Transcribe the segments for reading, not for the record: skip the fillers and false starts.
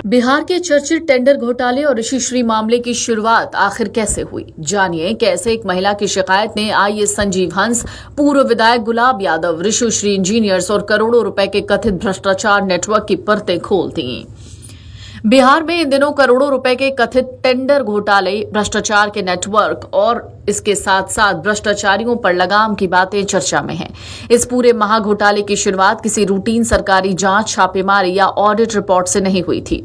बिहार के चर्चित टेंडर घोटाले और ऋषिश्री मामले की शुरुआत आखिर कैसे हुई, जानिए कैसे एक महिला की शिकायत ने आईएएस संजीव हंस, पूर्व विधायक गुलाब यादव, ऋषिश्री इंजीनियर्स और करोड़ों रुपए के कथित भ्रष्टाचार नेटवर्क की परतें खोल दी। बिहार में इन दिनों करोड़ों रुपए के कथित टेंडर घोटाले, भ्रष्टाचार के नेटवर्क और इसके साथ साथ भ्रष्टाचारियों पर लगाम की बातें चर्चा में हैं। इस पूरे महाघोटाले की शुरुआत किसी रूटीन सरकारी जांच, छापेमारी या ऑडिट रिपोर्ट से नहीं हुई थी।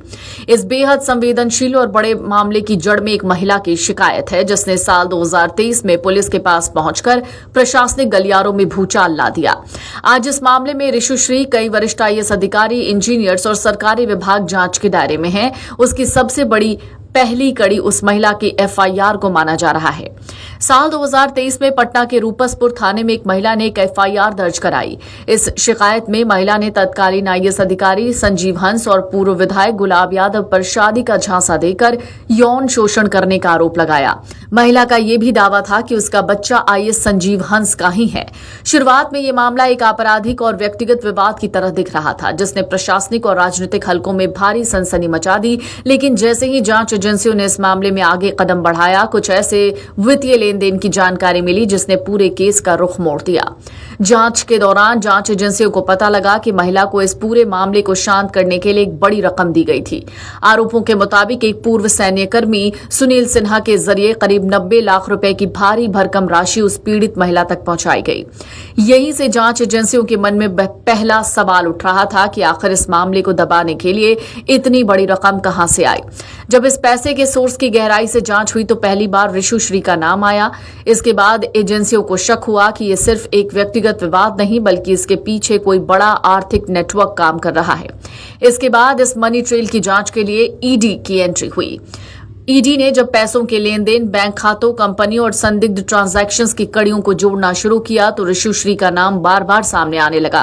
इस बेहद संवेदनशील और बड़े मामले की जड़ में एक महिला की शिकायत है, जिसने साल 2023 में पुलिस के पास पहुंचकर प्रशासनिक गलियारों में भूचाल ला दिया। आज इस मामले में ऋषिश्री, कई वरिष्ठ आईएएस अधिकारी, इंजीनियर्स और सरकारी विभाग जांच के दायरे में है। उसकी सबसे बड़ी पहली कड़ी उस महिला की एफआईआर को माना जा रहा है। साल 2023 में पटना के रूपसपुर थाने में एक महिला ने एक एफआईआर दर्ज कराई। इस शिकायत में महिला ने तत्कालीन आईएएस अधिकारी संजीव हंस और पूर्व विधायक गुलाब यादव पर शादी का झांसा देकर यौन शोषण करने का आरोप लगाया। महिला का यह भी दावा था कि उसका बच्चा आईएएस संजीव हंस का ही है। शुरुआत में यह मामला एक आपराधिक और व्यक्तिगत विवाद की तरह दिख रहा था, जिसने प्रशासनिक और राजनीतिक हलकों में भारी सनसनी मचा दी। लेकिन जैसे ही जांच एजेंसियों ने इस मामले में आगे कदम बढ़ाया, कुछ ऐसे वित्तीय लेन देन की जानकारी मिली जिसने पूरे केस का रुख मोड़ दिया। जांच के दौरान जांच एजेंसियों को पता लगा कि महिला को इस पूरे मामले को शांत करने के लिए एक बड़ी रकम दी गई थी। आरोपों के मुताबिक एक पूर्व सैन्य कर्मी सुनील सिन्हा के जरिए करीब 90 लाख रुपए की भारी भरकम राशि उस पीड़ित महिला तक पहुंचाई गई। यहीं से जांच एजेंसियों के मन में पहला सवाल उठ रहा था कि आखिर इस मामले को दबाने के लिए इतनी बड़ी रकम कहां से आई। जब इस पैसे के सोर्स की गहराई से जांच हुई तो पहली बार ऋषिश्री का नाम आया। इसके बाद एजेंसियों को शक हुआ कि यह सिर्फ एक व्यक्तिगत विवाद नहीं, बल्कि इसके पीछे कोई बड़ा आर्थिक नेटवर्क काम कर रहा है। इसके बाद इस मनी ट्रेल की जांच के लिए ईडी की एंट्री हुई। ईडी ने जब पैसों के लेन देन, बैंक खातों, कंपनियों और संदिग्ध ट्रांजैक्शंस की कड़ियों को जोड़ना शुरू किया तो ऋषिश्री का नाम बार बार सामने आने लगा।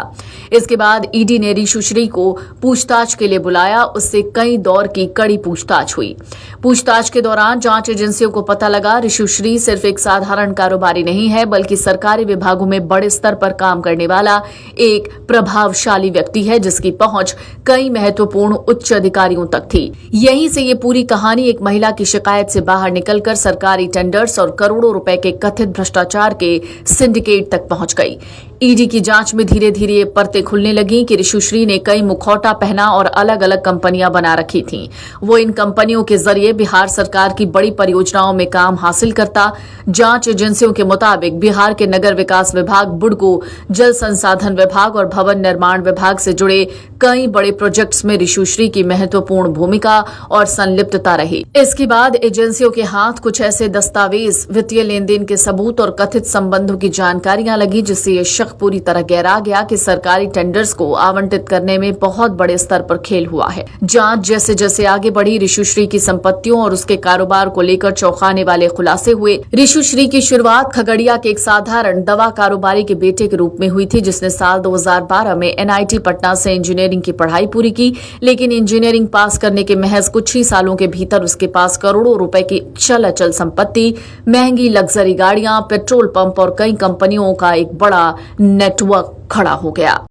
इसके बाद ईडी ने ऋषिश्री को पूछताछ के लिए बुलाया। उससे कई दौर की कड़ी पूछताछ हुई। पूछताछ के दौरान जांच एजेंसियों को पता लगा ऋषिश्री सिर्फ एक साधारण कारोबारी नहीं है, बल्कि सरकारी विभागों में बड़े स्तर पर काम करने वाला एक प्रभावशाली व्यक्ति है, जिसकी पहुंच कई महत्वपूर्ण उच्च अधिकारियों तक थी। यहीं से ये पूरी कहानी एक महिला की शिकायत से बाहर निकलकर सरकारी टेंडर्स और करोड़ों रुपए के कथित भ्रष्टाचार के सिंडिकेट तक पहुंच गई। ईडी की जांच में धीरे धीरे ये परतें खुलने लगी कि ऋषिश्री ने कई मुखौटा पहना और अलग अलग कंपनियां बना रखी थीं। वो इन कंपनियों के जरिए बिहार सरकार की बड़ी परियोजनाओं में काम हासिल करता। जांच एजेंसियों के मुताबिक बिहार के नगर विकास विभाग, बुडको, जल संसाधन विभाग और भवन निर्माण विभाग से जुड़े कई बड़े प्रोजेक्ट्स में ऋषिश्री की महत्वपूर्ण भूमिका और संलिप्तता रही। इसके बाद एजेंसियों के हाथ कुछ ऐसे दस्तावेज, वित्तीय लेन देन के सबूत और कथित संबंधों की जानकारियां लगी, जिससे ये शक पूरी तरह गहरा गया कि सरकारी टेंडर्स को आवंटित करने में बहुत बड़े स्तर पर खेल हुआ है। जांच जैसे जैसे आगे बढ़ी, ऋषिश्री की संपत्तियों और उसके कारोबार को लेकर चौंकाने वाले खुलासे हुए। ऋषिश्री की शुरुआत खगड़िया के एक साधारण दवा कारोबारी के बेटे के रूप में हुई थी, जिसने साल 2012 में एनआईटी पटना से इंजीनियरिंग की पढ़ाई पूरी की। लेकिन इंजीनियरिंग पास करने के महज कुछ ही सालों के भीतर उसके पास करोड़ों रुपए की चल अचल संपत्ति, महंगी लग्जरी गाड़ियां, पेट्रोल पंप और कई कंपनियों का एक बड़ा नेटवर्क खड़ा हो गया।